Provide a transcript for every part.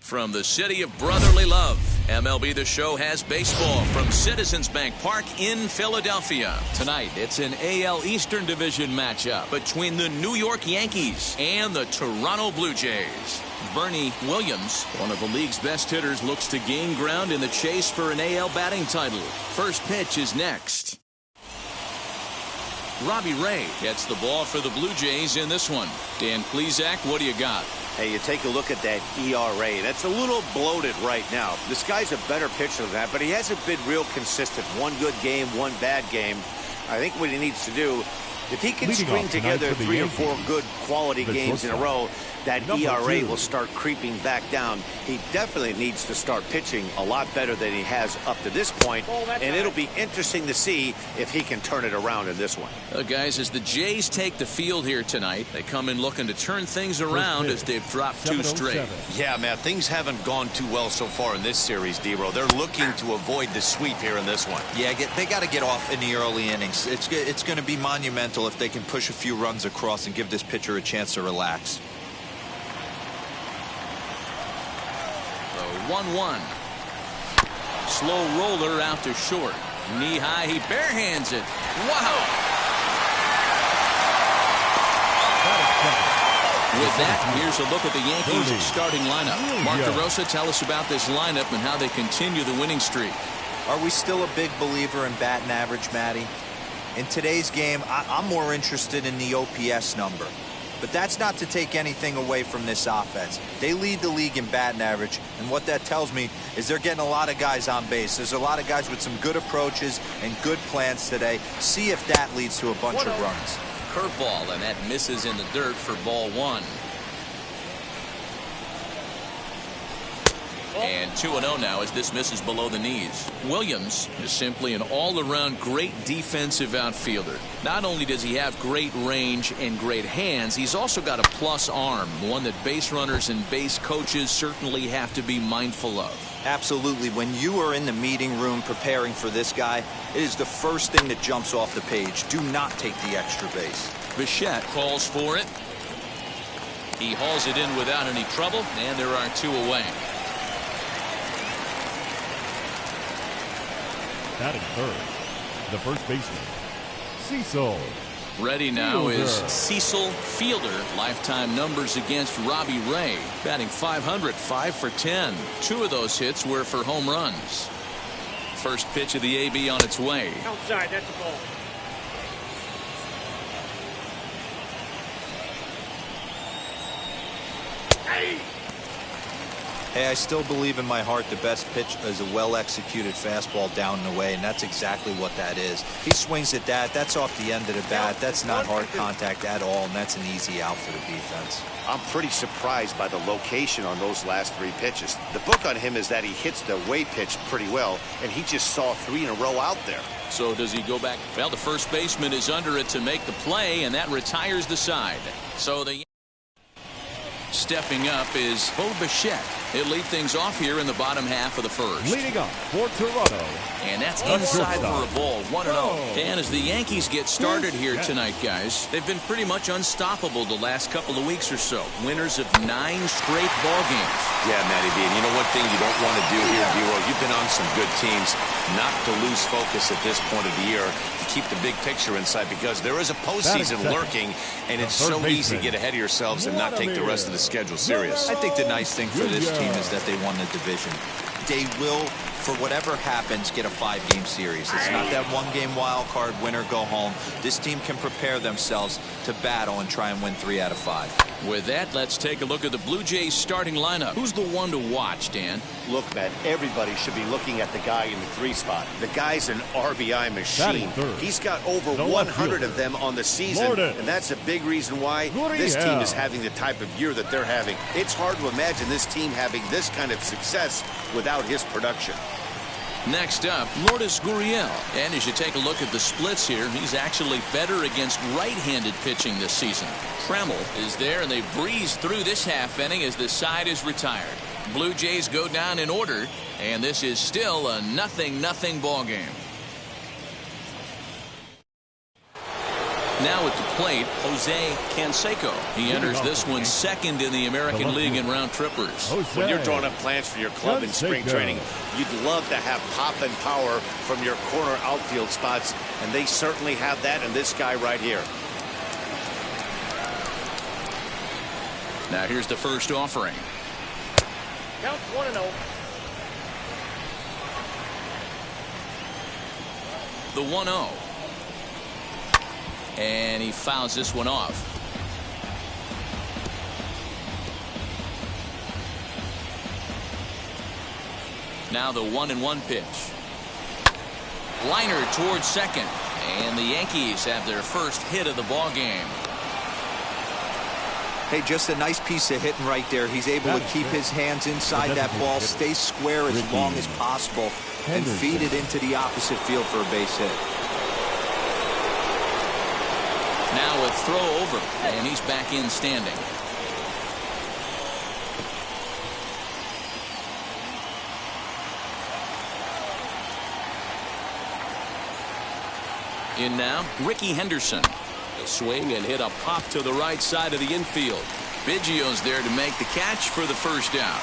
From the city of brotherly love, MLB The Show has baseball from Citizens Bank Park in Philadelphia. Tonight, it's an AL Eastern Division matchup between the New York Yankees and the Toronto Blue Jays. Bernie Williams, one of the league's best hitters, looks to gain ground in the chase for an AL batting title. First pitch is next. Robbie Ray gets the ball for the Blue Jays in this one. Dan Plesac, what do you got? Hey, you take a look at that ERA. That's a little bloated right now. This guy's a better pitcher than that, but he hasn't been real consistent. One good game, one bad game. I think what he needs to do, if he can string together 3 or 4 good quality games in a row, that ERA will start creeping back down. He definitely needs to start pitching a lot better than he has up to this point, and it'll be interesting to see if he can turn it around in this one. Guys, as the Jays take the field here tonight, they come in looking to turn things around as they've dropped 2 straight. Yeah, man, things haven't gone too well so far in this series, D-Row. They're looking to avoid the sweep here in this one. Yeah, they got to get off in the early innings. It's going to be monumental if they can push a few runs across and give this pitcher a chance to relax. 1-1. Slow roller out to short. Knee high, he barehands it. Wow. With that, here's a look at the Yankees starting lineup. Mark DeRosa, tell us about this lineup and how they continue the winning streak. Are we still a big believer in batting average, Matty? In today's game, I'm more interested in the OPS number. But that's not to take anything away from this offense. They lead the league in batting average, and what that tells me is they're getting a lot of guys on base. There's a lot of guys with some good approaches and good plans today. See if that leads to a bunch of runs. Curveball, and that misses in the dirt for ball 1. And 2-0 now as this misses below the knees. Williams is simply an all-around great defensive outfielder. Not only does he have great range and great hands, he's also got a plus arm, one that base runners and base coaches certainly have to be mindful of. Absolutely. When you are in the meeting room preparing for this guy, it is the first thing that jumps off the page. Do not take the extra base. Bichette calls for it. He hauls it in without any trouble, and there are 2 away. Batting third, the first baseman, Cecil. Ready now is Cecil Fielder. Lifetime numbers against Robbie Ray. Batting .500, 5 for 10. 2 of those hits were for home runs. First pitch of the AB on its way. Outside, that's a ball. Hey, I still believe in my heart the best pitch is a well-executed fastball down and away, and that's exactly what that is. He swings at that. That's off the end of the bat. That's not hard contact at all, and that's an easy out for the defense. I'm pretty surprised by the location on those last 3 pitches. The book on him is that he hits the away pitch pretty well, and he just saw 3 in a row out there. So does he go back? Well, the first baseman is under it to make the play, and that retires the side. So the stepping up is Bo Bichette. He'll lead things off here in the bottom half of the first. Leading up for Toronto. And that's inside for a ball, 1-0. And as the Yankees get started here tonight, guys, they've been pretty much unstoppable the last couple of weeks or so. Winners of 9 straight ball games. Yeah, Matty B. And you know one thing you don't want to do here, D-Roll? You've been on some good teams. Not to lose focus at this point of the year, to keep the big picture inside, because there is a postseason lurking, and it's so easy to get ahead of yourselves and not take the rest of the schedule serious. I think the nice thing for this team is that they won the division. They will, for whatever happens, get a 5-game series. It's not that 1-game wild card, win or go home. This team can prepare themselves to battle and try and win 3 out of 5. With that, let's take a look at the Blue Jays starting lineup. Who's the one to watch, Dan? Look, Matt, everybody should be looking at the guy in the 3 spot. The guy's an RBI machine. He's got over 100 of them on the season, and that's a big reason why this team is having the type of year that they're having. It's hard to imagine this team having this kind of success without his production. Next up, Lourdes Gurriel. And as you take a look at the splits here, he's actually better against right-handed pitching this season. Trammell is there, and they breeze through this half inning as the side is retired. Blue Jays go down in order, and this is still a 0-0 ball game. Now at the plate, Jose Canseco. He enters this one second in the American League in round trippers. When you're drawing up plans for your club in spring training, you'd love to have pop and power from your corner outfield spots, and they certainly have that in this guy right here. Now here's the first offering. Count 1-0. The 1-0. And he fouls this one off. Now the 1-1 pitch. Liner towards second. And the Yankees have their first hit of the ball game. Hey, just a nice piece of hitting right there. He's able to keep his hands inside that ball, stay square as long as possible, and feed it into the opposite field for a base hit. Now a throw over, and he's back in standing. In now, Ricky Henderson. A swing and hit a pop to the right side of the infield. Biggio's there to make the catch for the first out.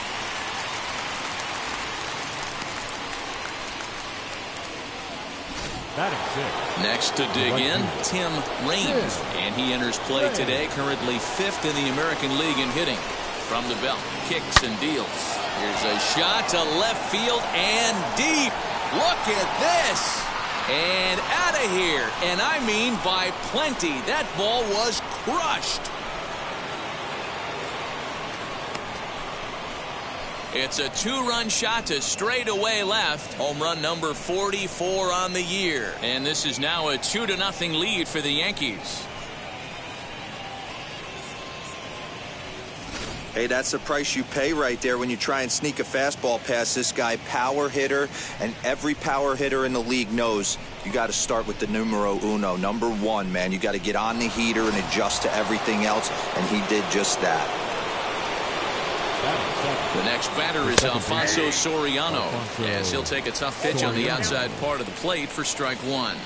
Next to dig in, Tim Raines. And he enters play today, currently 5th in the American League in hitting. From the belt, kicks and deals. Here's a shot to left field and deep. Look at this. And out of here. And I mean by plenty. That ball was crushed. It's a 2-run shot to straightaway left. Home run number 44 on the year. And this is now a 2-0 lead for the Yankees. Hey, that's the price you pay right there when you try and sneak a fastball past this guy. Power hitter, and every power hitter in the league knows you got to start with the numero uno, number 1, man. You got to get on the heater and adjust to everything else, and he did just that. The next batter is Alfonso Soriano, as he'll take a tough pitch on the outside part of the plate for strike 1.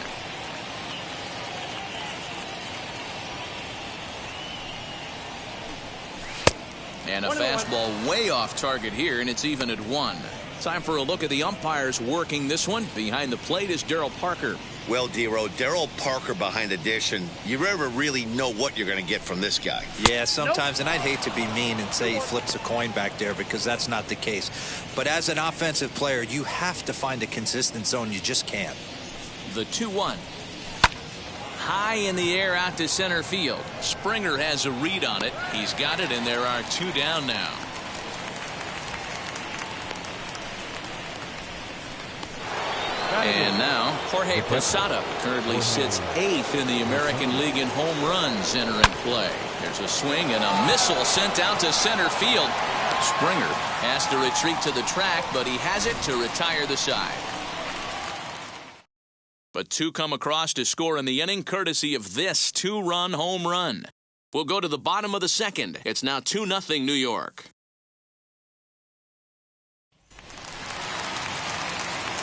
And a fastball way off target here, and it's even at 1. Time for a look at the umpires working this one. Behind the plate is Darryl Parker. Well, D-Row, Darryl Parker behind the dish, and you never really know what you're going to get from this guy. Yeah, sometimes, and I'd hate to be mean and say he flips a coin back there, because that's not the case. But as an offensive player, you have to find a consistent zone. You just can't. The 2-1. High in the air out to center field. Springer has a read on it. He's got it, and there are 2 down now. And now, Jorge Posada currently sits 8th in the American League in home runs entering play. There's a swing and a missile sent out to center field. Springer has to retreat to the track, but he has it to retire the side. But 2 come across to score in the inning, courtesy of this 2-run home run. We'll go to the bottom of the 2nd. It's now 2-0 New York.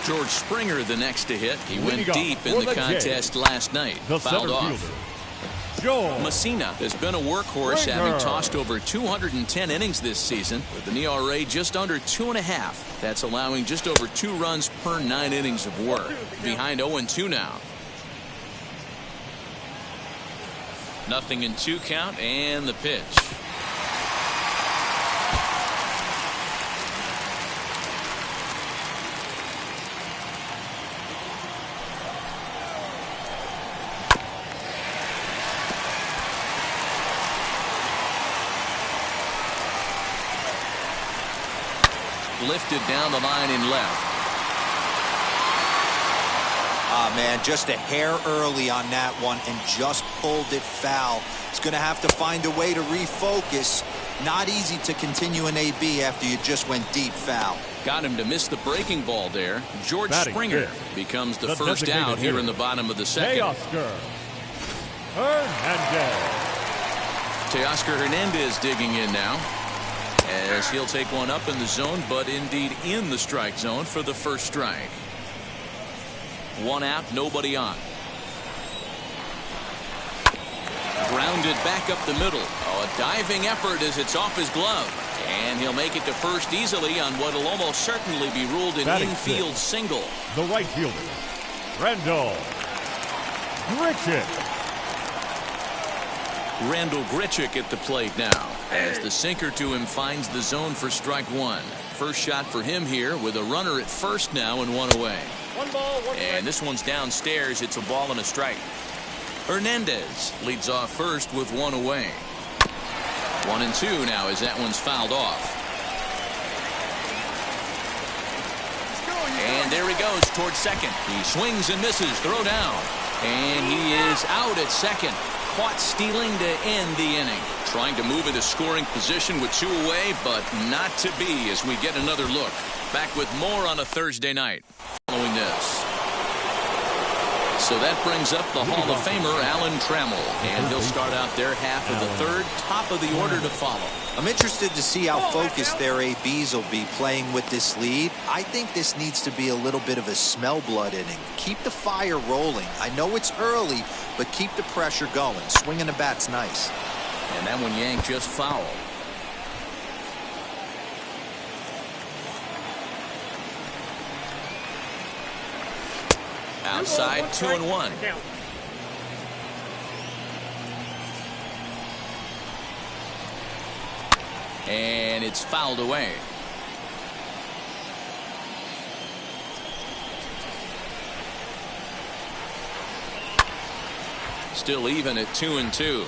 George Springer the next to hit. He went deep in the contest last night. Fouled off. Messina has been a workhorse, having tossed over 210 innings this season with an ERA just under 2.5. That's allowing just over 2 runs per 9 innings of work. Behind 0-2 now. 0-2 count, and the pitch. Lifted down the line in left. Ah, man, just a hair early on that one and just pulled it foul. He's going to have to find a way to refocus. Not easy to continue an AB after you just went deep foul. Got him to miss the breaking ball there. George Springer becomes the first out here in the bottom of the 2nd. Teoscar Hernandez digging in now, as he'll take one up in the zone, but indeed in the strike zone for the first strike. 1 out, nobody on. Grounded back up the middle. Oh, a diving effort as it's off his glove. And he'll make it to first easily on what will almost certainly be ruled an infield single. The right fielder, Randall Grichuk. Randall Grichuk at the plate now, as the sinker to him finds the zone for strike 1. First shot for him here with a runner at first now and 1 away. 1 ball, 1 strike. And this one's downstairs. It's a ball and a strike. Hernandez leads off first with 1 away. 1-2 now as that one's fouled off. And there he goes towards second. He swings and misses. Throw down. And he is out at second. Caught stealing to end the inning. Trying to move into scoring position with 2 away, but not to be as we get another look. Back with more on a Thursday night following this. So that brings up the Hall of Famer Alan Trammell, and he'll start out their half of the 3rd, top of the order to follow. I'm interested to see how focused their ABs will be playing with this lead. I think this needs to be a little bit of a smell blood inning. Keep the fire rolling. I know it's early, but keep the pressure going. Swinging the bat's nice. And that one yanked just foul. Outside, 2-1. And it's fouled away. Still even at 2-2.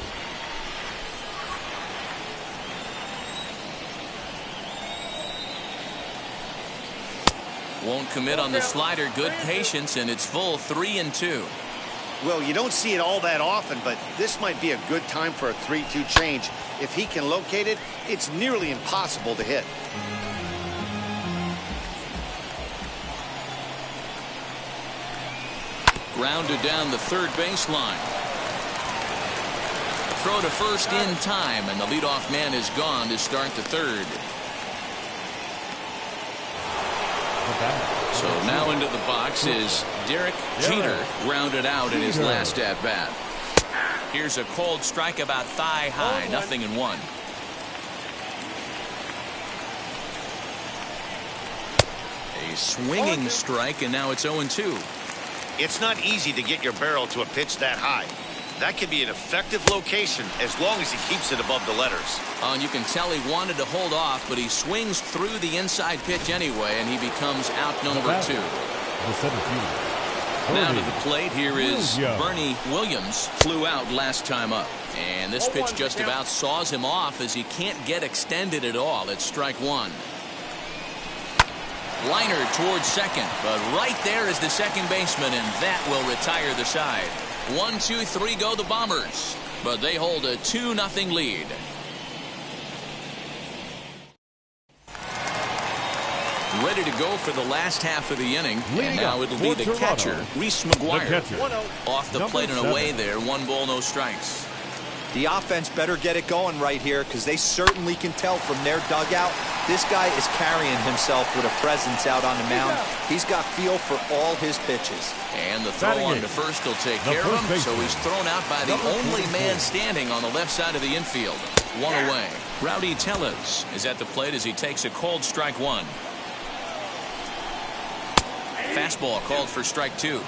Won't commit on the slider. Good patience, and it's full 3-2. Well, you don't see it all that often, but this might be a good time for a 3-2 change. If he can locate it, it's nearly impossible to hit. Grounded down the 3rd baseline. Throw to first in time, and the leadoff man is gone to start the 3rd. So now into the box is Derek Jeter, grounded out in his last at-bat. Here's a cold strike about thigh high, 0-1. A swinging strike, and now it's 0-2. It's not easy to get your barrel to a pitch that high. That could be an effective location as long as he keeps it above the letters. And you can tell he wanted to hold off, but he swings through the inside pitch anyway, and he becomes out number 2. Now to the plate, here is Bernie Williams. Flew out last time up. And this pitch just about saws him off as he can't get extended at all. It's strike 1. Liner towards second, but right there is the second baseman, and that will retire the side. 1, 2, 3 go the Bombers, but they hold a 2-0 lead. Ready to go for the last half of the inning, and now it'll be the catcher, Reese McGuire. Off the plate and away there, 1 ball, no strikes. The offense better get it going right here, because they certainly can tell from their dugout this guy is carrying himself with a presence out on the mound. He's got feel for all his pitches. And the throw on to first will take care of him, so he's thrown out by the only man standing on the left side of the infield. 1 away. Rowdy Tellez is at the plate as he takes a called strike 1. Fastball called for strike 2.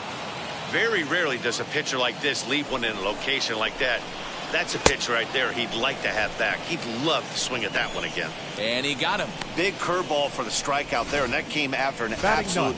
Very rarely does a pitcher like this leave one in a location like that. That's a pitch right there he'd like to have back. He'd love to swing at that one again. And he got him. Big curveball for the strikeout there, and that came after an absolute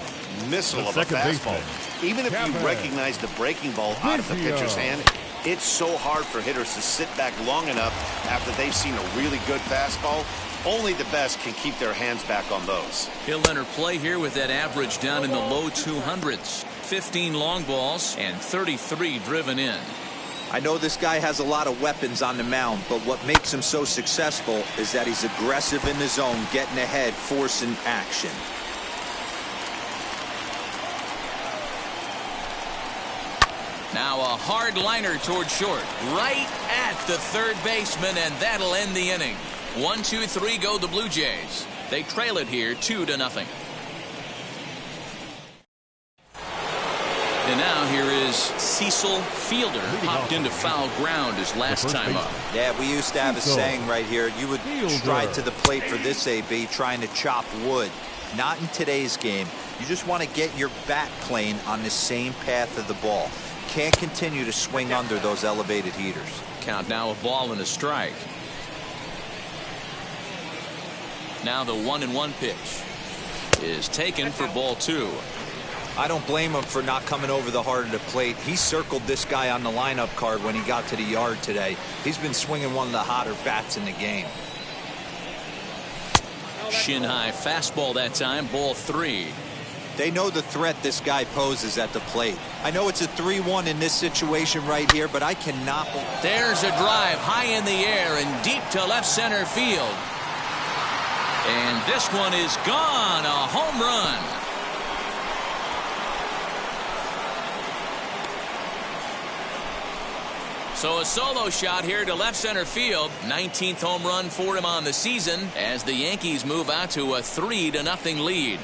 missile of a fastball. Even if you recognize the breaking ball out of the pitcher's hand, it's so hard for hitters to sit back long enough after they've seen a really good fastball. Only the best can keep their hands back on those. He'll enter play here with that average down in the low 200s. 15 long balls and 33 driven in. I know this guy has a lot of weapons on the mound, but what makes him so successful is that he's aggressive in the zone, getting ahead, forcing action. Now a hard liner toward short, right at the third baseman, and that'll end the inning. 1, 2, 3 go the Blue Jays. They trail it here 2-0. And now here is Cecil Fielder, popped into foul ground his last time up. Yeah, we used to have a saying right here. You would stride to the plate for this AB, trying to chop wood. Not in today's game. You just want to get your bat plane on the same path of the ball. Can't continue to swing under those elevated heaters. Count now, a ball and a strike. Now the 1-1 pitch is taken for ball 2. I don't blame him for not coming over the heart of the plate. He circled this guy on the lineup card when he got to the yard today. He's been swinging one of the hotter bats in the game. Shin high fastball that time, ball 3. They know the threat this guy poses at the plate. I know it's a 3-1 in this situation right here, but I cannot. There's a drive high in the air and deep to left center field. And this one is gone, a home run. So a solo shot here to left center field. 19th home run for him on the season as the Yankees move out to a 3-0 lead.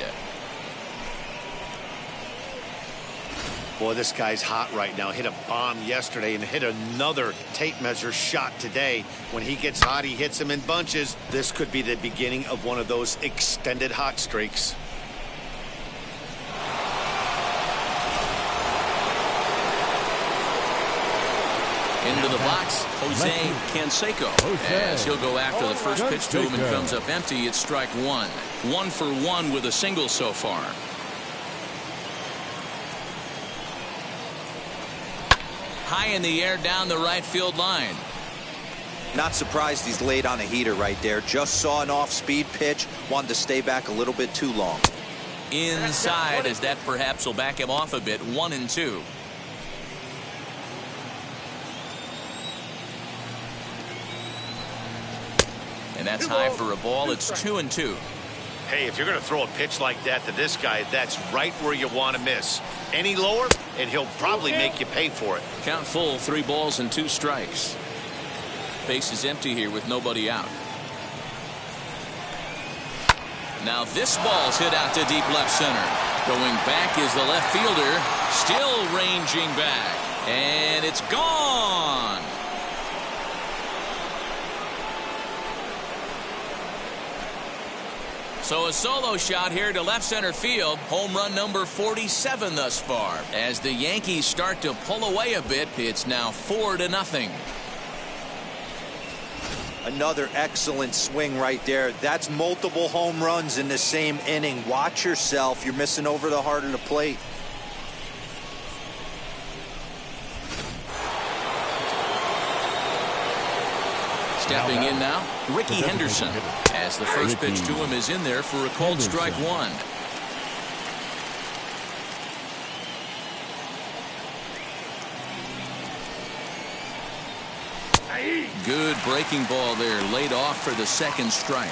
Boy, this guy's hot right now. Hit a bomb yesterday and hit another tape measure shot today. When he gets hot, he hits them in bunches. This could be the beginning of one of those extended hot streaks. Into the box, Jose Canseco, as he'll go after the first pitch to him and comes up empty. It's strike 1. 1 for 1 with a single so far. High in the air down the right field line. Not surprised he's laid on a heater right there. Just saw an off-speed pitch. Wanted to stay back a little bit too long. Inside, as that perhaps will back him off a bit. 1-2. And that's high for a ball. It's 2-2. Hey, if you're going to throw a pitch like that to this guy, that's right where you want to miss. Any lower, and he'll probably make you pay for it. Count full, 3 balls and 2 strikes. Base is empty here with nobody out. Now this ball's hit out to deep left center. Going back is the left fielder, still ranging back. And it's gone. So a solo shot here to left center field. Home run number 47 thus far. As the Yankees start to pull away a bit, it's now 4-0. Another excellent swing right there. That's multiple home runs in the same inning. Watch yourself. You're missing over the heart of the plate. Stepping in now, Ricky Henderson, as the first pitch to him is in there for a called strike 1. Good breaking ball there, laid off for the second strike.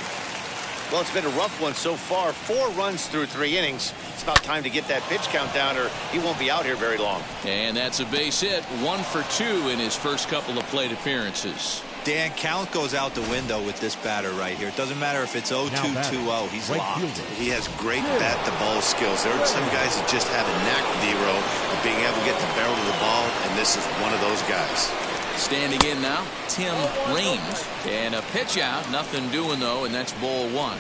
Well, it's been a rough one so far. 4 runs through 3 innings. It's about time to get that pitch count down, or he won't be out here very long. And that's a base hit. 1 for 2 in his first couple of plate appearances. Dan, count goes out the window with this batter right here. It doesn't matter if it's 0-2, 2-0. He's locked. He has great bat-to-ball skills. There are some guys that just have a knack, D-Row, of being able to get the barrel of the ball, and this is one of those guys. Standing in now, Tim Raines. And a pitch out. Nothing doing, though, and that's ball 1.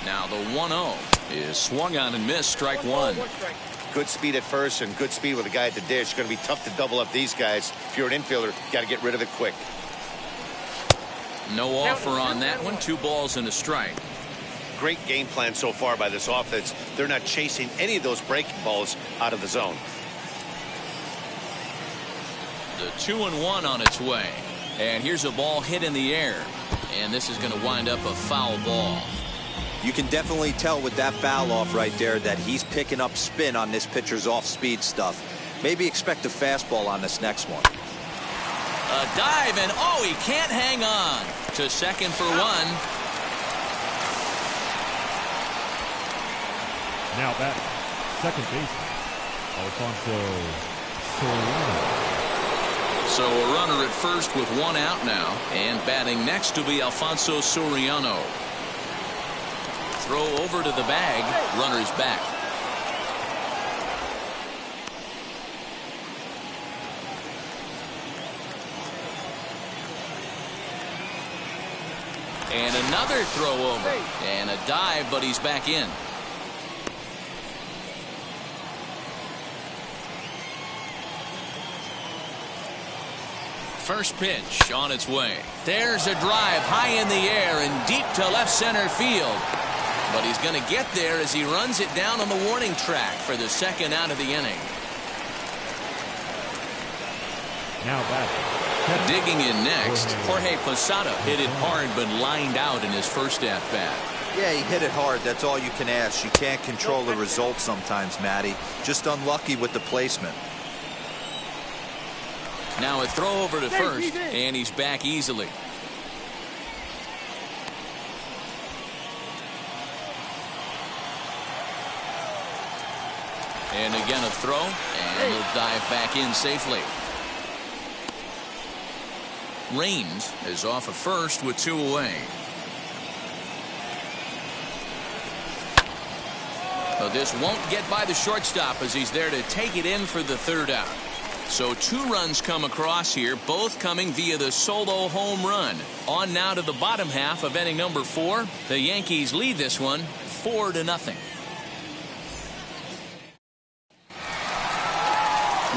Now the 1-0 is swung on and missed, strike 1. Good speed at first and good speed with a guy at the dish. Going to be tough to double up these guys. If you're an infielder, got to get rid of it quick. No offer on that one. 2 balls and a strike. Great game plan so far by this offense. They're not chasing any of those breaking balls out of the zone. The 2-1 on its way. And here's a ball hit in the air. And this is going to wind up a foul ball. You can definitely tell with that foul off right there that he's picking up spin on this pitcher's off-speed stuff. Maybe expect a fastball on this next one. A dive, and oh, he can't hang on. To second for 1. Now batting, second baseman, Alfonso Soriano. So a runner at first with 1 out now. And batting next to be Alfonso Soriano. Throw over to the bag. Runner's back. And another throw over. And a dive, but he's back in. First pitch on its way. There's a drive high in the air and deep to left center field. But he's going to get there as he runs it down on the warning track for the second out of the inning. Now back. Digging in next, Jorge Posada hit it hard but lined out in his first at-bat. Yeah, he hit it hard. That's all you can ask. You can't control the result sometimes, Matty. Just unlucky with the placement. Now a throw over to first, and he's back easily. And again a throw, and he'll dive back in safely. Raines is off of first with 2 away. But this won't get by the shortstop as he's there to take it in for the 3rd out. So 2 runs come across here, both coming via the solo home run. On now to the bottom half of inning number 4. The Yankees lead this one 4-0.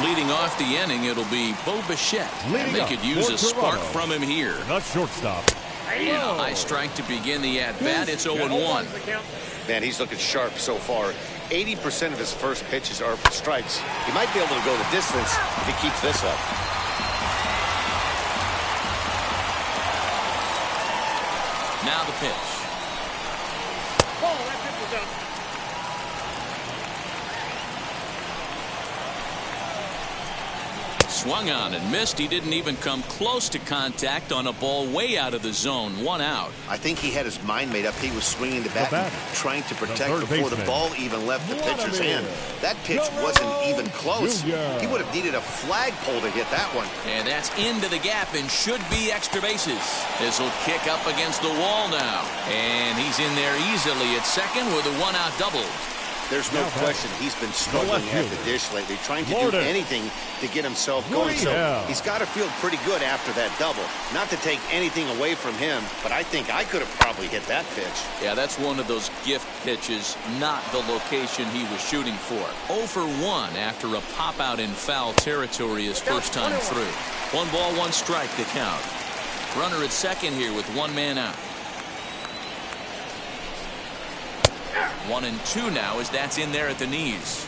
Leading off the inning, it'll be Bo Bichette. And they could use a spark from him here. The shortstop. And a high strike to begin the at-bat. It's 0-1. Man, he's looking sharp so far. 80% of his first pitches are for strikes. He might be able to go the distance if he keeps this up. Now the pitch. Ball, that pitch was up. Swung on and missed. He didn't even come close to contact on a ball way out of the zone. 1 out. I think he had his mind made up. He was swinging the bat, trying to protect before the ball even left the pitcher's hand. That pitch wasn't even close. He would have needed a flagpole to hit that one. And that's into the gap and should be extra bases. This will kick up against the wall now. And he's in there easily at second with a 1-out double. There's no question he's been struggling at the dish lately, trying to do anything to get himself going. So he's got to feel pretty good after that double. Not to take anything away from him, but I think I could have probably hit that pitch. Yeah, that's one of those gift pitches, not the location he was shooting for. 0 for 1 after a pop out in foul territory his first time through. 1 ball, 1 strike to count. Runner at second here with 1 man out. 1-2 now as that's in there at the knees.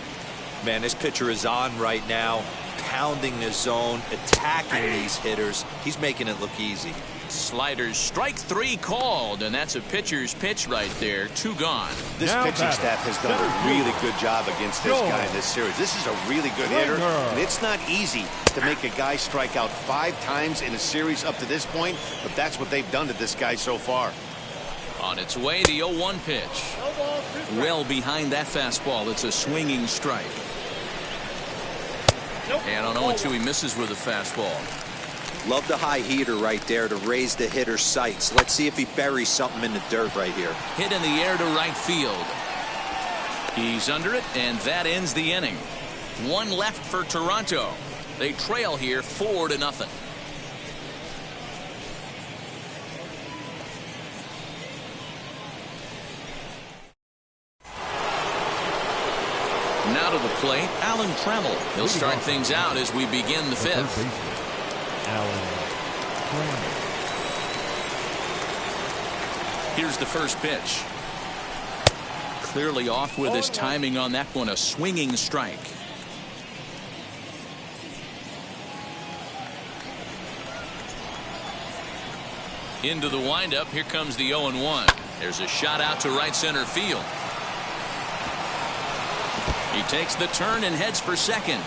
Man, this pitcher is on right now, pounding the zone, attacking these hitters. He's making it look easy. Sliders, strike 3 called, and that's a pitcher's pitch right there. 2 gone. This pitching staff has done a really good job against this guy in this series. This is a really good hitter, and it's not easy to make a guy strike out 5 times in a series up to this point, but that's what they've done to this guy so far. On its way, the 0-1 pitch. Well behind that fastball. It's a swinging strike. And on 0-2, he misses with a fastball. Love the high heater right there to raise the hitter's sights. Let's see if he buries something in the dirt right here. Hit in the air to right field. He's under it, and that ends the inning. 1 left for Toronto. They trail here 4-0. Now to the plate, Alan Trammell. He'll start things out as we begin the 5th. Here's the first pitch. Clearly off with his timing on that one. A swinging strike. Into the windup. Here comes the 0-1. There's a shot out to right center field. He takes the turn and heads for second.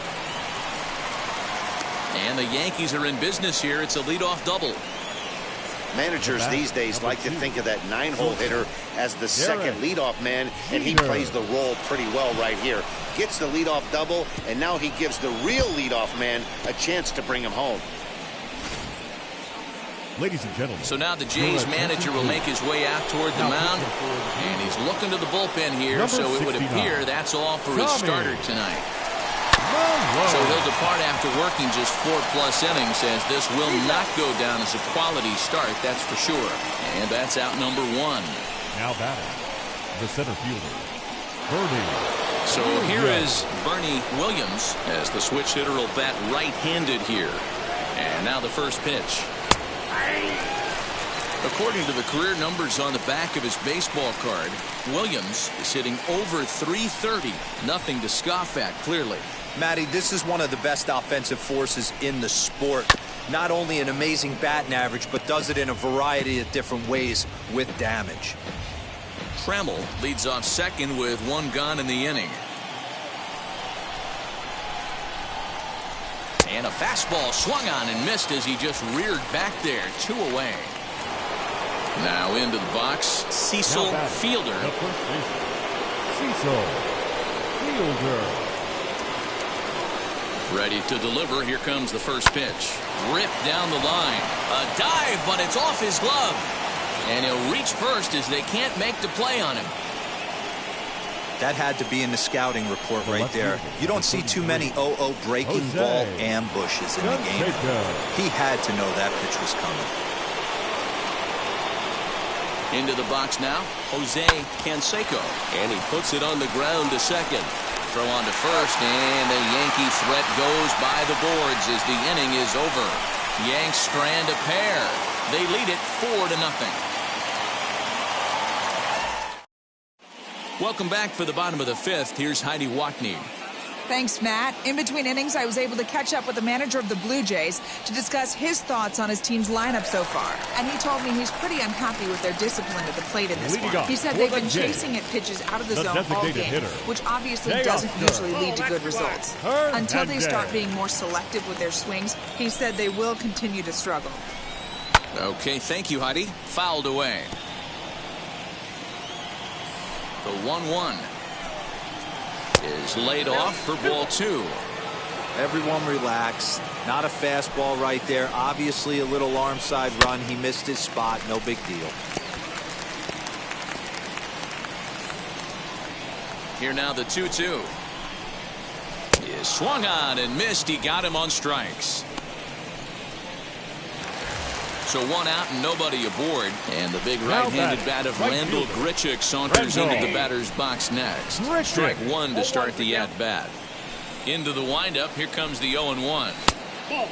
And the Yankees are in business here. It's a leadoff double. Managers these days like to think of that 9-hole hitter as the second leadoff man, and he plays the role pretty well right here. Gets the leadoff double, and now he gives the real leadoff man a chance to bring him home. Ladies and gentlemen. So now the Jays manager will make his way out toward the mound, and he's looking to the bullpen here, so it would appear that's all for his starter tonight. So he'll depart after working just 4+ innings, as this will not go down as a quality start, that's for sure. And that's out number 1. Now batting, the center fielder, Bernie. So here is Bernie Williams, as the switch hitter will bat right-handed here. And now the first pitch. According to the career numbers on the back of his baseball card, Williams is hitting over .330. Nothing to scoff at, clearly. Matty, this is one of the best offensive forces in the sport. Not only an amazing batting average, but does it in a variety of different ways with damage. Trammell leads off second with 1 gone in the inning. And a fastball swung on and missed as he just reared back there. 2 away. Now into the box, Cecil Fielder. Cecil Fielder. Ready to deliver. Here comes the first pitch. Ripped down the line. A dive, but it's off his glove. And he'll reach first as they can't make the play on him. That had to be in the scouting report right there. You don't see too many 0-0 breaking ball ambushes in the game. He had to know that pitch was coming. Into the box now, Jose Canseco. And he puts it on the ground to second. Throw on to first, and the Yankee threat goes by the boards as the inning is over. Yanks strand a pair. They lead it 4-0. Welcome back for the bottom of the 5th. Here's Heidi Watney. Thanks, Matt. In between innings, I was able to catch up with the manager of the Blue Jays to discuss his thoughts on his team's lineup so far. And he told me he's pretty unhappy with their discipline at the plate in this one. He said they've been chasing at pitches out of the zone all game, which obviously doesn't usually lead to good results. Until they start being more selective with their swings, he said they will continue to struggle. Okay, thank you, Heidi. Fouled away. The 1-1 is laid off for ball 2. Everyone relax. Not a fastball right there. Obviously a little arm side run. He missed his spot. No big deal. Here now the 2-2. He is swung on and missed. He got him on strikes. So 1 out and nobody aboard. And the big right-handed bat of Randall Grichuk saunters into the batter's box next. Strike 1 to start the at-bat. Into the windup. Here comes the 0-1.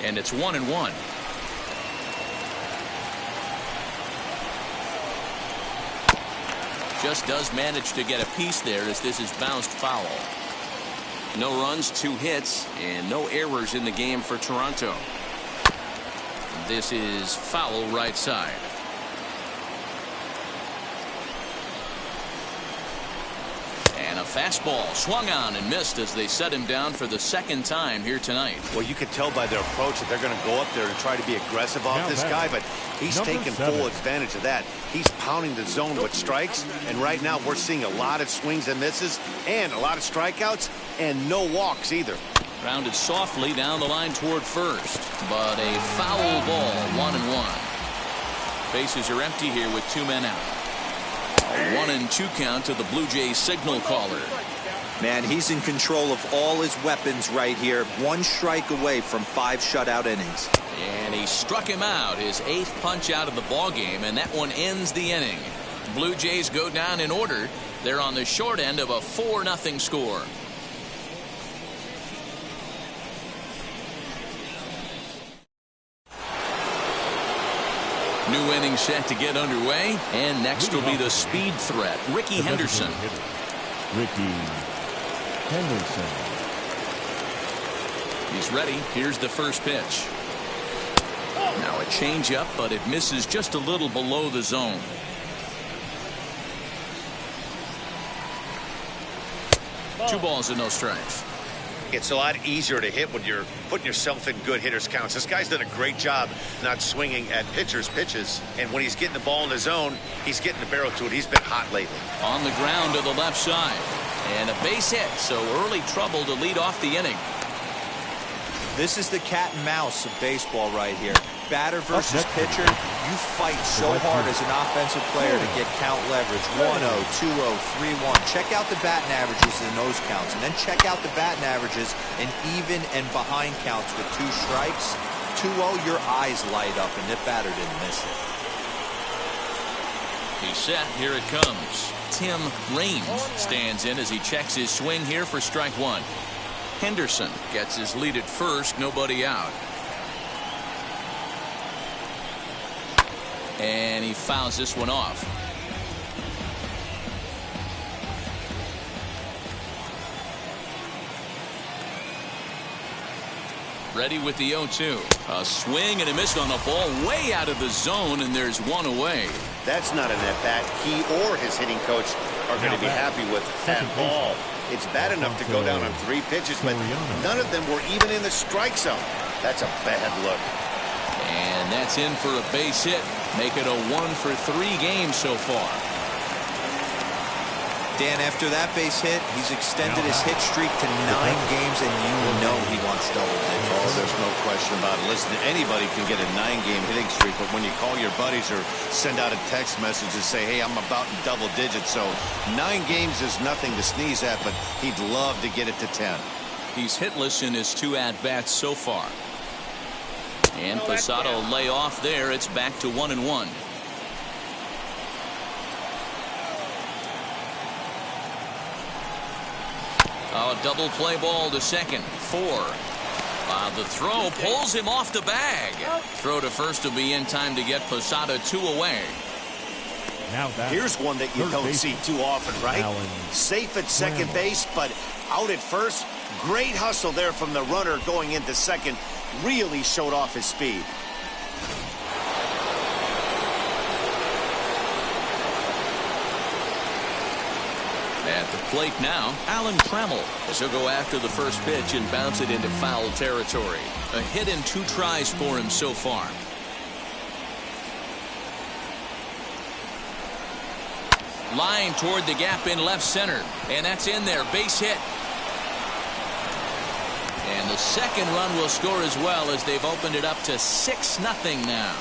And it's 1-1. Just does manage to get a piece there as this is bounced foul. No runs, 2 hits, and no errors in the game for Toronto. This is foul right side. And a fastball swung on and missed as they set him down for the second time here tonight. Well, you can tell by their approach that they're going to go up there and try to be aggressive off this guy, but he's taking full advantage of that. He's pounding the zone with strikes, and right now we're seeing a lot of swings and misses and a lot of strikeouts and no walks either. Grounded softly down the line toward first, but a foul ball, 1-1. Bases are empty here with 2 men out. A 1-2 count to the Blue Jays signal caller. Man, he's in control of all his weapons right here. 1 strike away from 5 shutout innings. And he struck him out, his 8th punch out of the ball game, and that one ends the inning. Blue Jays go down in order. They're on the short end of a 4-0 score. New inning set to get underway, and next will be the speed threat, Ricky Henderson. Ricky Henderson. He's ready. Here's the first pitch. Now a changeup, but it misses just a little below the zone. Two balls and no strikes. It's a lot easier to hit when you're putting yourself in good hitters' counts. This guy's done a great job not swinging at pitchers' pitches. And when he's getting the ball in the zone, he's getting the barrel to it. He's been hot lately. On the ground to the left side. And a base hit, so early trouble to lead off the inning. This is the cat and mouse of baseball right here. Batter versus pitcher. You fight so hard as an offensive player to get count leverage. 1-0, 2-0, 3-1. Check out the batting averages in those counts, and then check out the batting averages in even and behind counts with 2 strikes. 2-0, your eyes light up, and the batter didn't miss it. He's set. Here it comes. Tim Raines stands in as he checks his swing here for strike 1. Henderson gets his lead at first, nobody out. And he fouls this one off. Ready with the 0-2. A swing and a miss on a ball way out of the zone, and there's one away. That's not an at-bat he or his hitting coach are going to be happy with at all. It's bad enough to go down on 3 pitches, but none of them were even in the strike zone. That's a bad look. And that's in for a base hit. Make it a 1-for-3 game so far. Dan, after that base hit, he's extended his hit streak to 9 games, and you know he wants double digits. Oh, there's no question about it. Listen, anybody can get a 9-game hitting streak, but when you call your buddies or send out a text message and say, hey, I'm about in double digits, so 9 games is nothing to sneeze at, but he'd love to get it to 10. He's hitless in his 2 at-bats so far. And Posada will lay off there. It's back to 1-1. Oh, double play ball to second. 4. The throw pulls him off the bag. Throw to first will be in time to get Posada 2 away. Now here's one that you don't see too often, right? Safe at second base, but out at first. Great hustle there from the runner going into second. Really showed off his speed. At the plate now, Alan Trammell as he'll go after the first pitch and bounce it into foul territory. A hit in 2 tries for him so far. Line toward the gap in left center, and that's in there. Base hit. And the second run will score as well as they've opened it up to 6-0 now.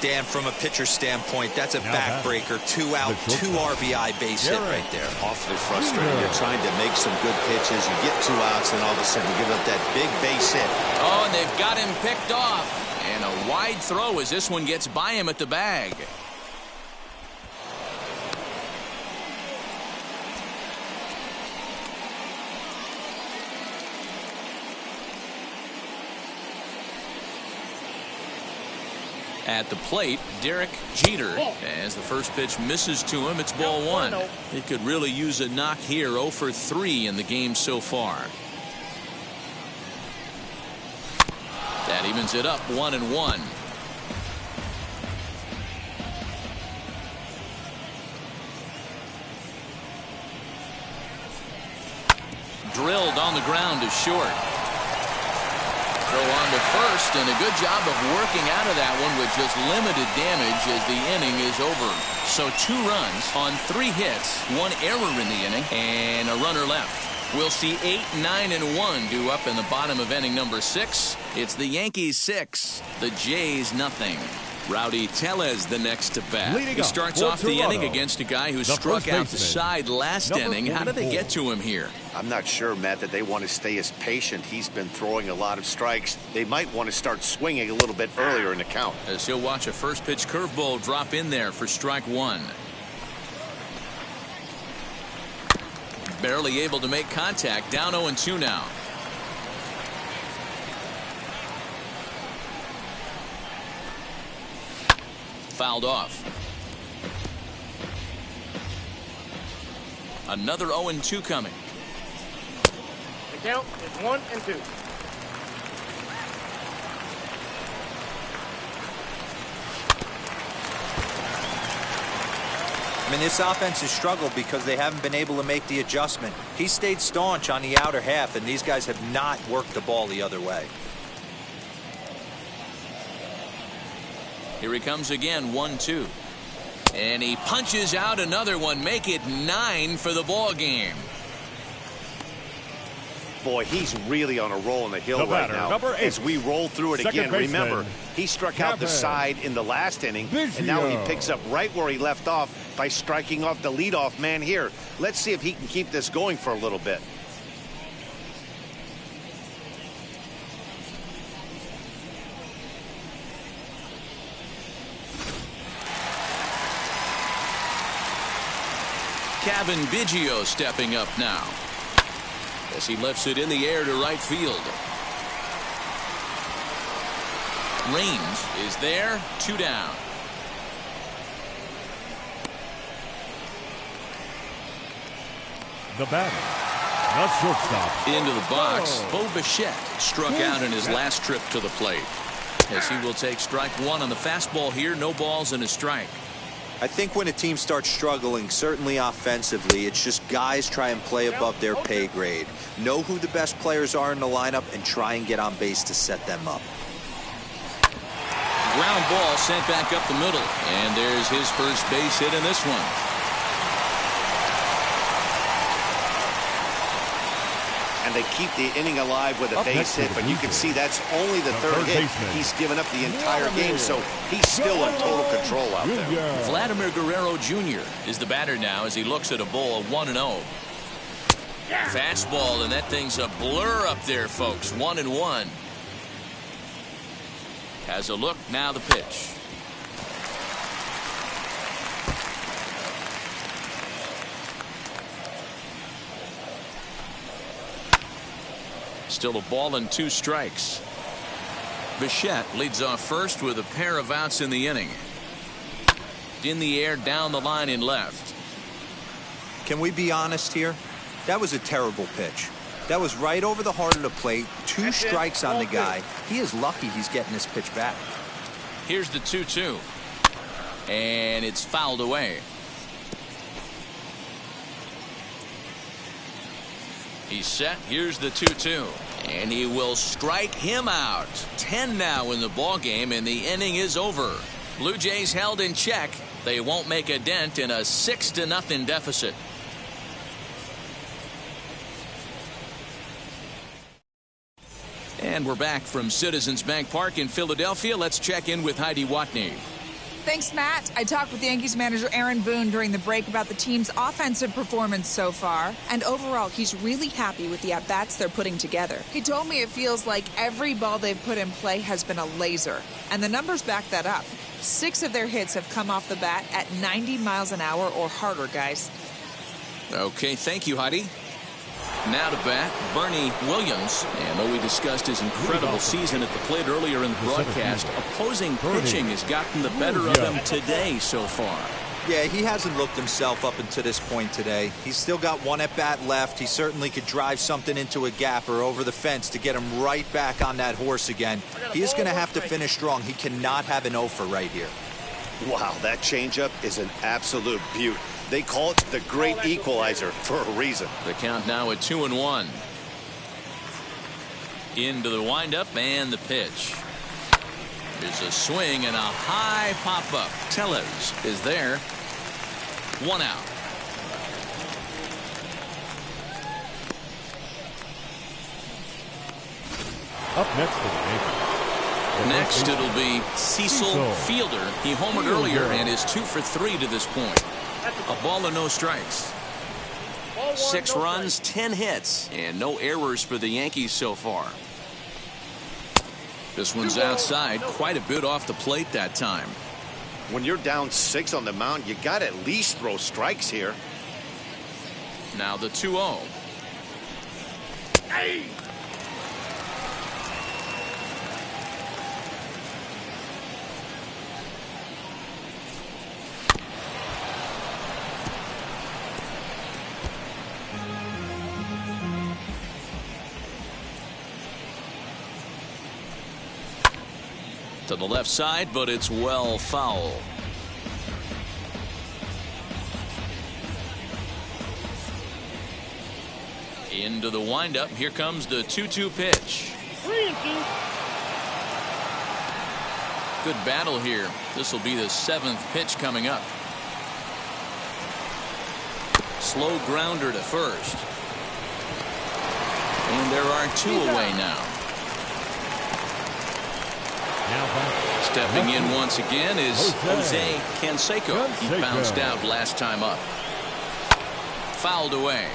Dan, from a pitcher standpoint, that's a backbreaker. 2 out, 2 RBI base hit right there. Awfully frustrating. You're trying to make some good pitches. You get 2 outs, and all of a sudden you give up that big base hit. Oh, and they've got him picked off. And a wide throw as this one gets by him at the bag. At the plate, Derek Jeter. As the first pitch misses to him, it's ball 1. He could really use a knock here. 0 for 3 in the game so far. That evens it up 1-1. Drilled on the ground is short. Throw on to first, and a good job of working out of that one with just limited damage as the inning is over. So 2 runs on 3 hits, 1 error in the inning, and a runner left. We'll see 8, 9, and 1 due up in the bottom of inning number 6. It's the Yankees 6, the Jays nothing. Rowdy Tellez the next to bat. He starts off the inning against a guy who struck out the side last inning. How did they get to him here? I'm not sure, Matt, that they want to stay as patient. He's been throwing a lot of strikes. They might want to start swinging a little bit earlier in the count. As he'll watch a first pitch curveball drop in there for strike 1. Barely able to make contact. Down 0-2 now. Fouled off. Another 0-2 coming. The count is 1-2. I mean, this offense has struggled because they haven't been able to make the adjustment. He stayed staunch on the outer half, and these guys have not worked the ball the other way. Here he comes again, 1-2. And he punches out another one. Make it 9 for the ball game. Boy, he's really on a roll in the hill right now. As we roll through it again, remember, he struck out the side in the last inning, and now he picks up right where he left off by striking off the leadoff man here. Let's see if he can keep this going for a little bit. Kevin Biggio stepping up now as he lifts it in the air to right field. Range is there, 2 down. The batter, the shortstop. Into the box, Bo Bichette struck out in his last trip to the plate. As he will take strike 1 on the fastball here, no balls and a strike. I think when a team starts struggling, certainly offensively, it's just guys try and play above their pay grade. Know who the best players are in the lineup and try and get on base to set them up. Ground ball sent back up the middle, and there's his first base hit in this one. And they keep the inning alive with a base hit, but you can see that's only the third hit. He's given up the entire game, so he's still in total control out there. Vladimir Guerrero Jr. is the batter now as he looks at a ball 1-0. Fastball, and that thing's a blur up there, folks. 1-1. Has a look, now the pitch. Still a ball and 2 strikes. Bichette leads off first with a pair of outs in the inning. In the air, down the line in left. Can we be honest here? That was a terrible pitch. That was right over the heart of the plate. 2 strikes on the guy. He is lucky he's getting this pitch back. Here's the 2-2. And it's fouled away. He's set. Here's the 2-2. And he will strike him out. 10 now in the ball game, and the inning is over. Blue Jays held in check. They won't make a dent in a 6-0 deficit. And we're back from Citizens Bank Park in Philadelphia. Let's check in with Heidi Watney. Thanks, Matt. I talked with Yankees manager Aaron Boone during the break about the team's offensive performance so far. And overall, he's really happy with the at-bats they're putting together. He told me it feels like every ball they've put in play has been a laser. And the numbers back that up. 6 of their hits have come off the bat at 90 miles an hour or harder, guys. Okay, thank you, Heidi. Now to bat, Bernie Williams. And though we discussed his incredible season at the plate earlier in the broadcast, opposing pitching has gotten the better of him today so far. Yeah, he hasn't looked himself up until this point today. He's still got one at-bat left. He certainly could drive something into a gap or over the fence to get him right back on that horse again. He is going to have to finish strong. He cannot have an offer right here. Wow, that changeup is an absolute beaut. They call it the great equalizer for a reason. The count now at 2-1. Into the windup and the pitch. There's a swing and a high pop-up. Tellez is there. 1 out. Up next to the Yankees. Next it'll be Cecil Fielder. He homered earlier and is 2 for 3 to this point. A ball and no strikes. 6 runs, 10 hits, and no errors for the Yankees so far. This one's outside, quite a bit off the plate that time. When you're down 6 on the mound, you got to at least throw strikes here. Now the 2-0. Hey! To the left side, but it's well foul. Into the windup. Here comes the 2-2 pitch. 3-2. Good battle here. This will be the 7th pitch coming up. Slow grounder to first. And there are 2 away now. Stepping in once again is Jose Canseco. He bounced out last time up. Fouled away.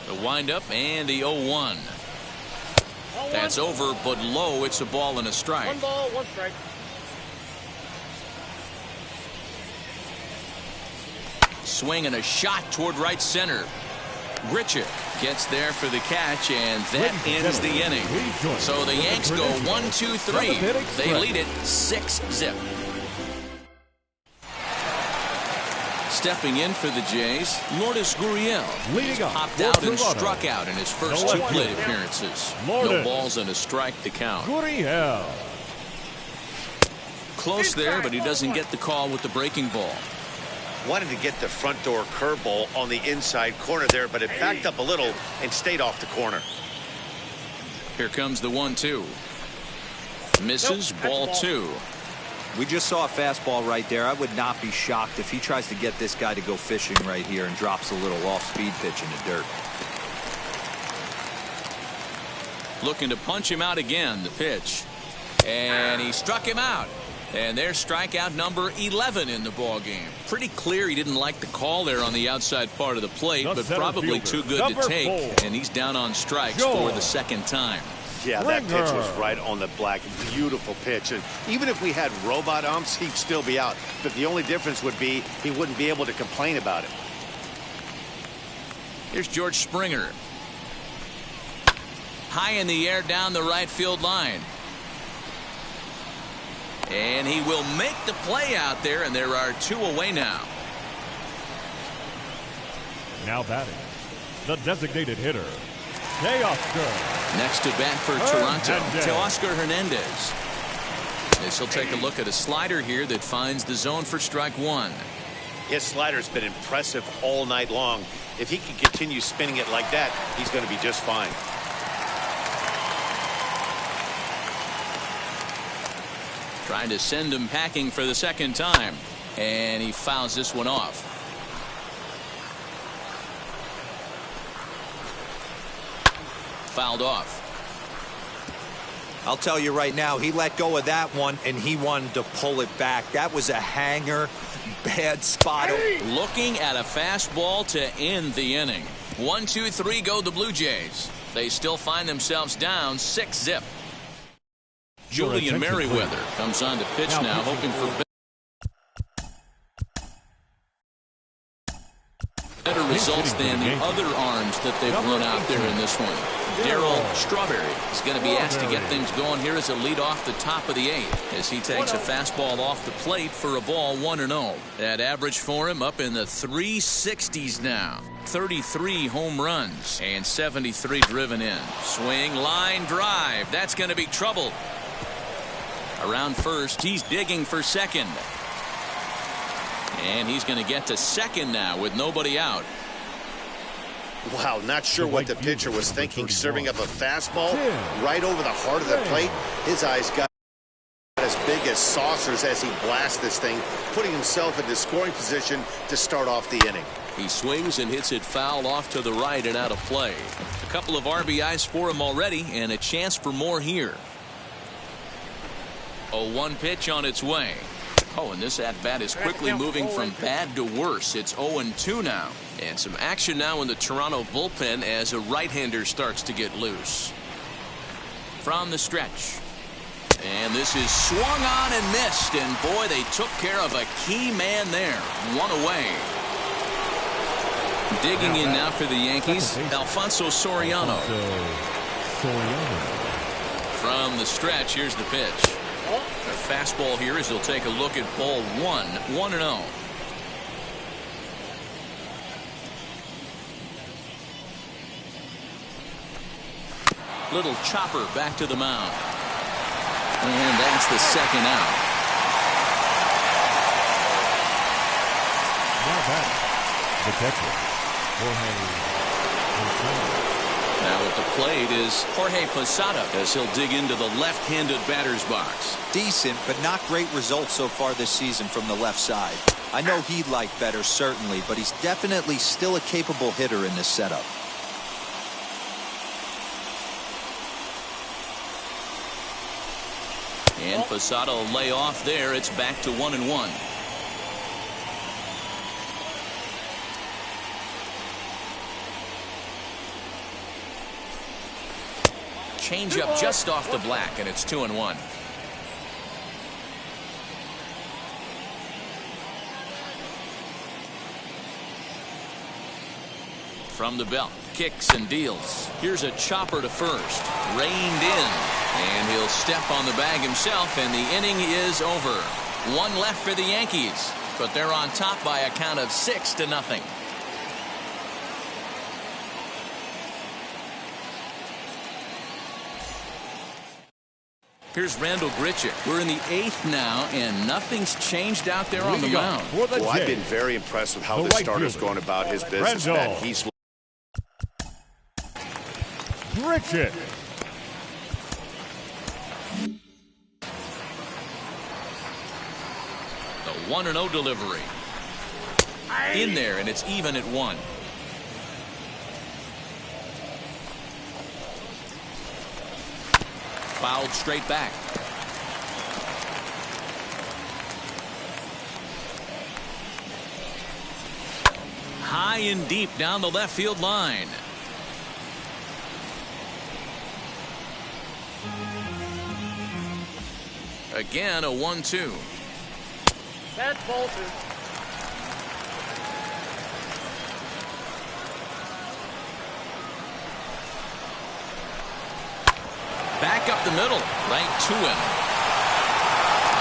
The windup and the 0-1. That's over, but low. It's a ball and a strike. 1 ball, 1 strike. Swing and a shot toward right center. Grichuk gets there for the catch, and that ends the inning. So the Yanks go 1-2-3. They lead it 6-0. Stepping in for the Jays, Lourdes Gurriel. He's popped out and struck out in his first 2 plate appearances. No balls and a strike to count. Gurriel. Close there, but he doesn't get the call with the breaking ball. Wanted to get the front door curveball on the inside corner there, but it backed up a little and stayed off the corner. Here comes the 1-2. Misses, ball 2. We just saw a fastball right there. I would not be shocked if he tries to get this guy to go fishing right here and drops a little off-speed pitch in the dirt. Looking to punch him out again, the pitch. And he struck him out. And there's strikeout number 11 in the ball game. Pretty clear he didn't like the call there on the outside part of the plate, but probably too good to take. And he's down on strikes for the 2nd time. Yeah, that pitch was right on the black. Beautiful pitch. And even if we had robot umps, he'd still be out. But the only difference would be he wouldn't be able to complain about it. Here's George Springer. High in the air down the right field line. And he will make the play out there, and there are 2 away now. Now batting, the designated hitter, Teoscar. Next to bat for Toronto, Teoscar Hernandez. This will take a look at a slider here that finds the zone for strike 1. His slider's been impressive all night long. If he can continue spinning it like that, he's going to be just fine. Trying to send him packing for the 2nd time. And he fouls this one off. Fouled off. I'll tell you right now, he let go of that one, and he wanted to pull it back. That was a hanger. Bad spot. Looking at a fastball to end the inning. 1-2-3 go the Blue Jays. They still find themselves down 6-0. Julian Merriweather comes on to pitch now, hoping for better results than the other arms that they've run out there in this one. Darryl Strawberry is going to be asked to get things going here as a lead off the top of the 8th as he takes a fastball off the plate for a ball 1-0. That average for him up in the 360s now. 33 home runs and 73 driven in. Swing, line drive. That's going to be trouble. Around first, he's digging for second. And he's going to get to second now with nobody out. Wow, not sure what the pitcher was thinking, serving up a fastball right over the heart of the plate. His eyes got as big as saucers as he blasts this thing, putting himself into scoring position to start off the inning. He swings and hits it foul off to the right and out of play. A couple of RBIs for him already and a chance for more here. A 1 pitch on its way. Oh, and this at-bat is quickly moving from bad to worse. It's 0-2 now. And some action now in the Toronto bullpen as a right-hander starts to get loose. From the stretch. And this is swung on and missed. And boy, they took care of a key man there. 1 away. Digging in now for the Yankees, Alfonso Soriano. From the stretch, here's the pitch. A fastball here as he'll take a look at ball 1, 1-0. Little chopper back to the mound. And that's the second out. Now back, the catcher, Now at the plate is Jorge Posada as he'll dig into the left-handed batter's box. Decent, but not great results so far this season from the left side. I know he'd like better, certainly, but he's definitely still a capable hitter in this setup. And Posada will lay off there. It's back to 1-1. Change up just off the black, and it's 2-1. From the belt, kicks and deals. Here's a chopper to first. Reined in. And he'll step on the bag himself, and the inning is over. 1 left for the Yankees, but they're on top by a count of 6-0. Here's Randall Grichuk. We're in the 8th now, and nothing's changed out there on the mound. Well, I've been very impressed with how the starter's going about his business. He's Grichuk. The 1-0 delivery. In there, and it's even at 1. Fouled straight back. High and deep down the left field line. Again, a 1-2. That's ball 2. Back up the middle, right to him.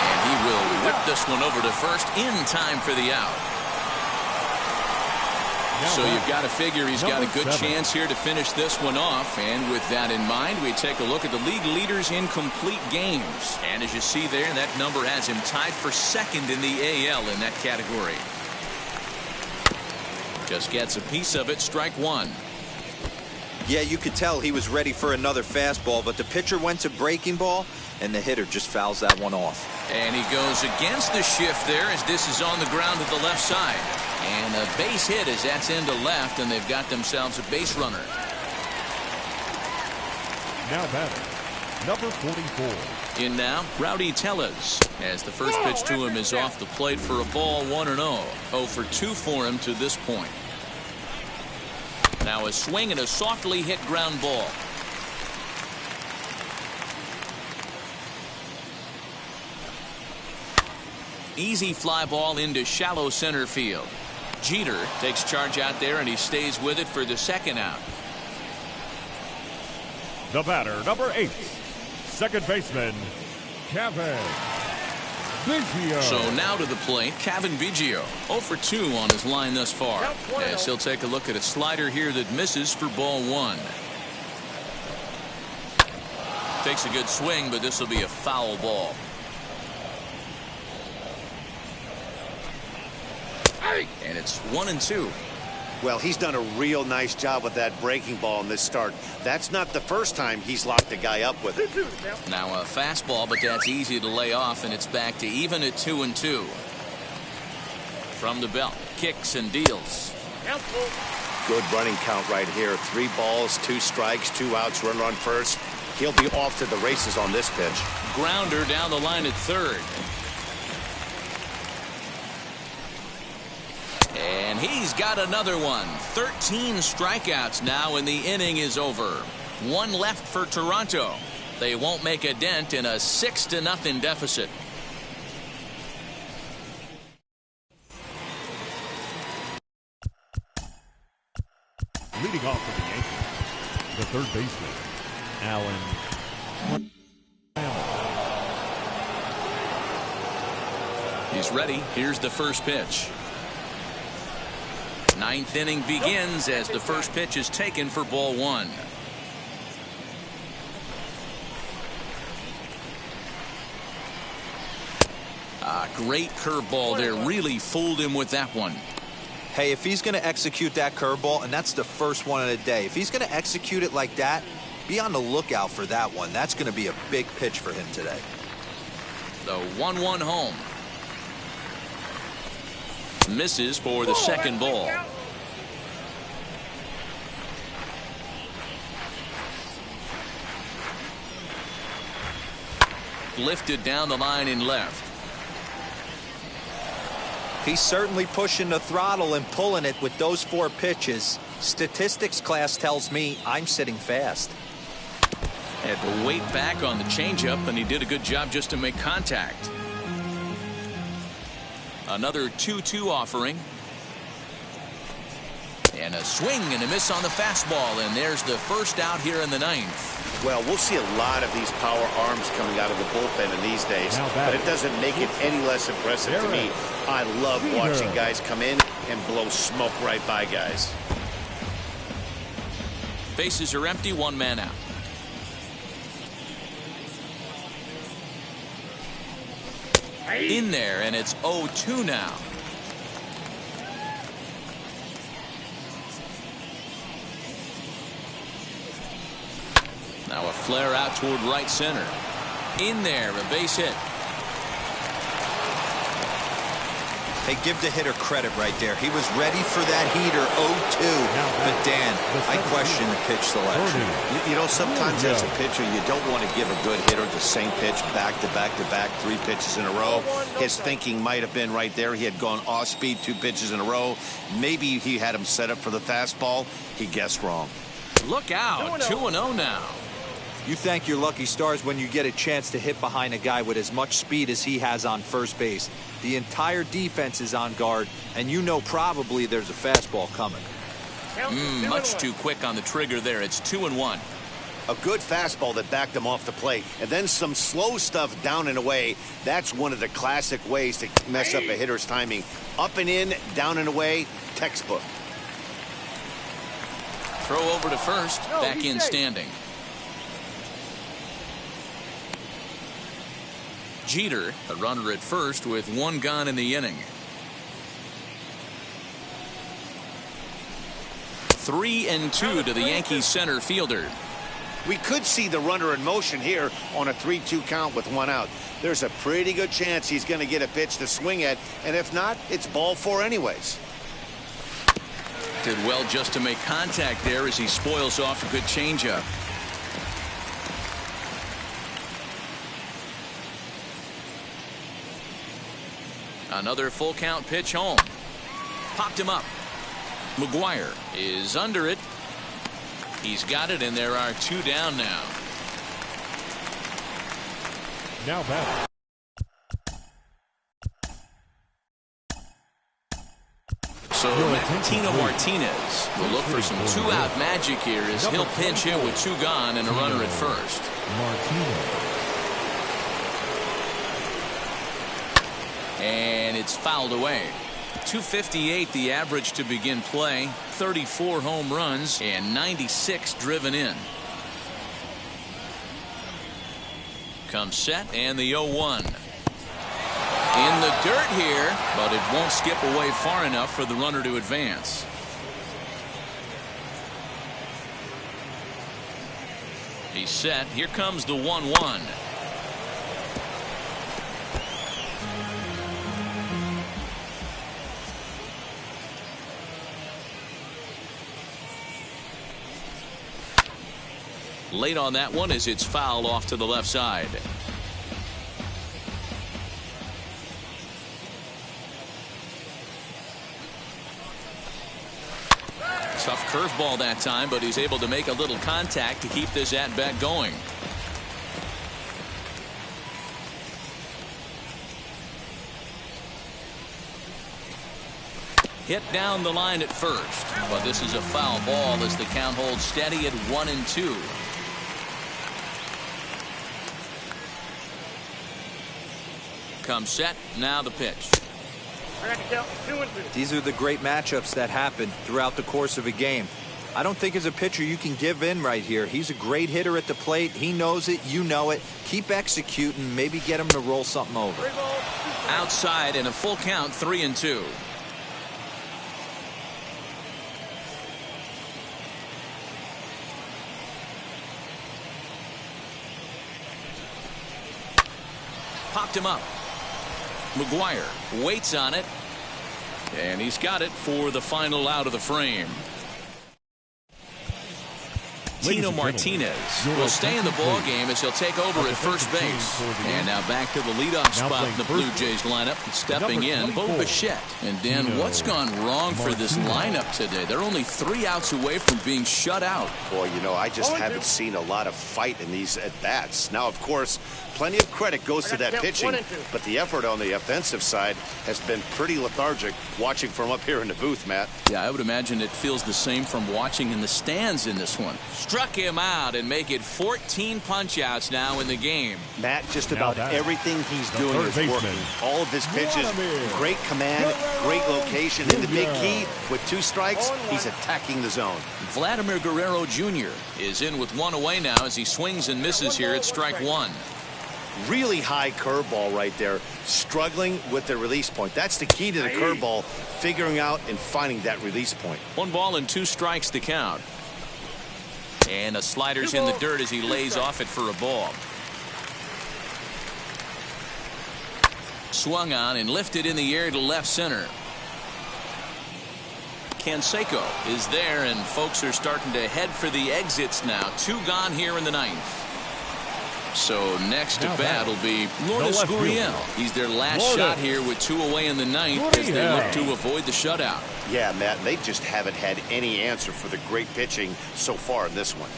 And he will whip this one over to first in time for the out. So you've got to figure he's got a good chance here to finish this one off. And with that in mind, we take a look at the league leaders in complete games. And as you see there, that number has him tied for second in the AL in that category. Just gets a piece of it, strike 1. Yeah, you could tell he was ready for another fastball, but the pitcher went to breaking ball, and the hitter just fouls that one off. And he goes against the shift there as this is on the ground to the left side. And a base hit as that's into left, and they've got themselves a base runner. Now batter, number 44. In now, Rowdy Tellez, as the first pitch to him is off the plate for a ball 1-0. 0 for 2 for him to this point. Now a swing and a softly hit ground ball. Easy fly ball into shallow center field. Jeter takes charge out there, and he stays with it for the second out. The batter, number 8, second baseman, Kevin Biggio. So now to the plate, Kevin Biggio. 0 for 2 on his line thus far. As he'll take a look at a slider here that misses for ball 1. Takes a good swing, but this will be a foul ball. And it's 1-2. Well, he's done a real nice job with that breaking ball in this start. That's not the first time he's locked a guy up with it. Now a fastball, but that's easy to lay off, and it's back to even at 2-2. From the belt, kicks and deals. Good running count right here. 3 balls, 2 strikes, 2 outs, runner on first. He'll be off to the races on this pitch. Grounder down the line at third. And he's got another one. 13 strikeouts now, and the inning is over. 1 left for Toronto. They won't make a dent in a 6-0 deficit. Leading off for the Yankees, the third baseman, Alan. He's ready. Here's the first pitch. 9th inning begins as the first pitch is taken for ball 1. Great curveball there. Really fooled him with that one. Hey, if he's going to execute that curveball, and that's the first one of the day, if he's going to execute it like that, be on the lookout for that one. That's going to be a big pitch for him today. The 1-1 home. Misses for the second ball. Lifted down the line in left. He's certainly pushing the throttle and pulling it with those 4 pitches. Statistics class tells me I'm sitting fast. Had to wait back on the changeup, and he did a good job just to make contact. Another 2-2 offering. And a swing and a miss on the fastball, and there's the first out here in the 9th. Well, we'll see a lot of these power arms coming out of the bullpen in these days, but it doesn't make it any less impressive to me. I love watching guys come in and blow smoke right by guys. Bases are empty, 1 man out. In there, and it's 0-2 now. Now a flare out toward right center. In there, a base hit. Hey, give the hitter credit right there. He was ready for that heater, 0-2. But, Dan, I question the pitch selection. You know, sometimes as a pitcher, you don't want to give a good hitter the same pitch back to back to back, 3 pitches in a row. His thinking might have been right there. He had gone off speed 2 pitches in a row. Maybe he had him set up for the fastball. He guessed wrong. Look out, 2-0 now. You thank your lucky stars when you get a chance to hit behind a guy with as much speed as he has on first base. The entire defense is on guard, and you know probably there's a fastball coming. Much too quick on the trigger there. It's 2-1. A good fastball that backed him off the plate, and then some slow stuff down and away. That's one of the classic ways to mess up a hitter's timing. Up and in, down and away, textbook. Throw over to first, back in standing. Jeter, a runner at first with 1 gone in the inning. 3-2 to the Yankees center fielder. We could see the runner in motion here on a 3-2 count with 1 out. There's a pretty good chance he's going to get a pitch to swing at, and if not, it's ball 4 anyways. Did well just to make contact there as he spoils off a good changeup. Another full count pitch home. Popped him up. McGuire is under it. He's got it, and there are 2 down now. Now batting. So Tino Martinez will look for some two-out magic here as he'll pinch hit with two gone and a runner at first. And it's fouled away. 258 the average to begin play. 34 home runs and 96 driven in. Comes set and the 0-1. In the dirt here, but it won't skip away far enough for the runner to advance. He's set. Here comes the 1-1. Late on that one as it's fouled off to the left side. Tough curveball that time, but he's able to make a little contact to keep this at-bat going. Hit down the line at first, but this is a foul ball as the count holds steady at 1-2. Comes set, now the pitch. These are the great matchups that happen throughout the course of a game. I don't think as a pitcher you can give in right here. He's a great hitter at the plate. He knows it. You know it. Keep executing. Maybe get him to roll something over. Outside in a full count, 3-2. Popped him up. McGuire waits on it, and he's got it for the final out of the frame. Tino Martinez will stay in the ball game as he'll take over at first base. And now back to the leadoff spot in the Blue Jays lineup. Stepping in, Bo Bichette. And Dan, what's gone wrong for this lineup today? They're only 3 outs away from being shut out. Boy, you know, I just haven't seen a lot of fight in these at-bats. Now, of course, plenty of credit goes to that pitching, but the effort on the offensive side has been pretty lethargic watching from up here in the booth, Matt. Yeah, I would imagine it feels the same from watching in the stands in this one. Struck him out and make it 14 punch-outs now in the game. Matt, just about everything he's doing is working. All of his pitches, great command, great location. And the big key, with 2 strikes, he's attacking the zone. Vladimir Guerrero Jr. is in with 1 away now as he swings and misses here at strike 1. Really high curveball right there, struggling with the release point. That's the key to the curveball, figuring out and finding that release point. 1 ball and 2 strikes to count. And a slider's in the dirt as he lays off it for a ball. Swung on and lifted in the air to left center. Canseco is there, and folks are starting to head for the exits now. 2 gone here in the 9th. So next to bat will be Lourdes Gurriel. He's their last shot here with 2 away in the 9th as they look to avoid the shutout. Yeah, Matt, they just haven't had any answer for the great pitching so far in this one.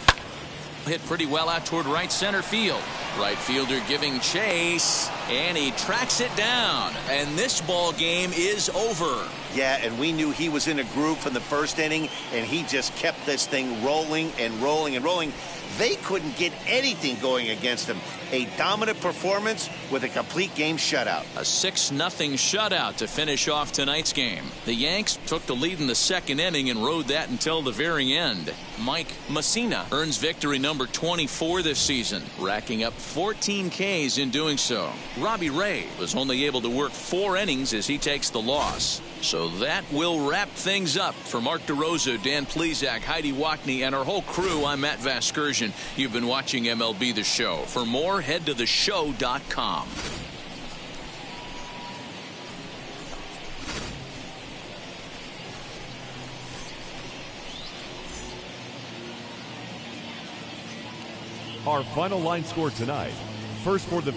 Hit pretty well out toward right center field. Right fielder giving chase, and he tracks it down. And this ball game is over. Yeah, and we knew he was in a groove from the first inning, and he just kept this thing rolling and rolling and rolling. They couldn't get anything going against him. A dominant performance with a complete game shutout. A 6-0 shutout to finish off tonight's game. The Yanks took the lead in the 2nd inning and rode that until the very end. Mike Messina earns victory number 24 this season, racking up 14 Ks in doing so. Robbie Ray was only able to work 4 innings as he takes the loss. So that will wrap things up. For Mark DeRosa, Dan Plesac, Heidi Wackney, and our whole crew, I'm Matt Vasgersian. You've been watching MLB The Show. For more, head to theshow.com. Our final line score tonight. First for the